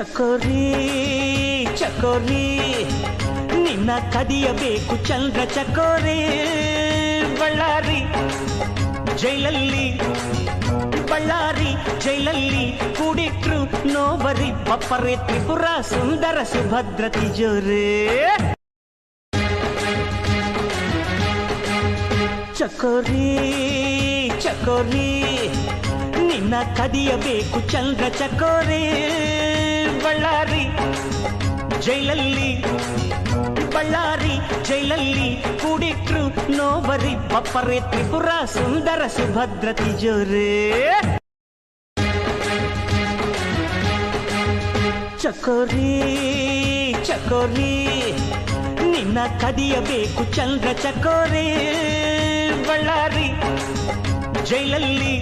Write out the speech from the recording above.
ಚಕೋರಿ ಚಕೋರಿ ನಿನ್ನ ಕದಿಯಬೇಕು ಚಂದ್ರ ಚಕೋರಿ ಬಳ್ಳಾರಿ ಜೈಲಲ್ಲಿ ಬಳ್ಳಾರಿ ಜೈಲಲ್ಲಿ ಕೂಡಿಟ್ರು ನೋಬರಿ ಬಪ್ಪರೆ ತ್ರಿಪುರ ಸುಂದರ ಸುಭದ್ರ ತಿಜೋರಿ ಚಕೋರಿ ಚಕೋರಿ ನಿನ್ನ ಕದಿಯಬೇಕು ಚಂದ್ರ ಚಕೋರಿ ಬಳ್ಳಾರಿ ಜೈಲಲ್ಲಿ ಬಳ್ಳಾರಿ ಜೈಲಲ್ಲಿ ಕೂಡಿಟ್ರು ನೋಬರಿ ಬಪ್ಪರೆ ತ್ರಿಪುರ ಸುಂದರ ಸುಭದ್ರ ತಿಜೋರಿ ಚಕೋರಿ ಚಕೋರಿ ನಿನ್ನ ಕದಿಯಬೇಕು ಚಂದ್ರ ಚಕೋರಿ ಬಳ್ಳಾರಿ ಜೈಲಲ್ಲಿ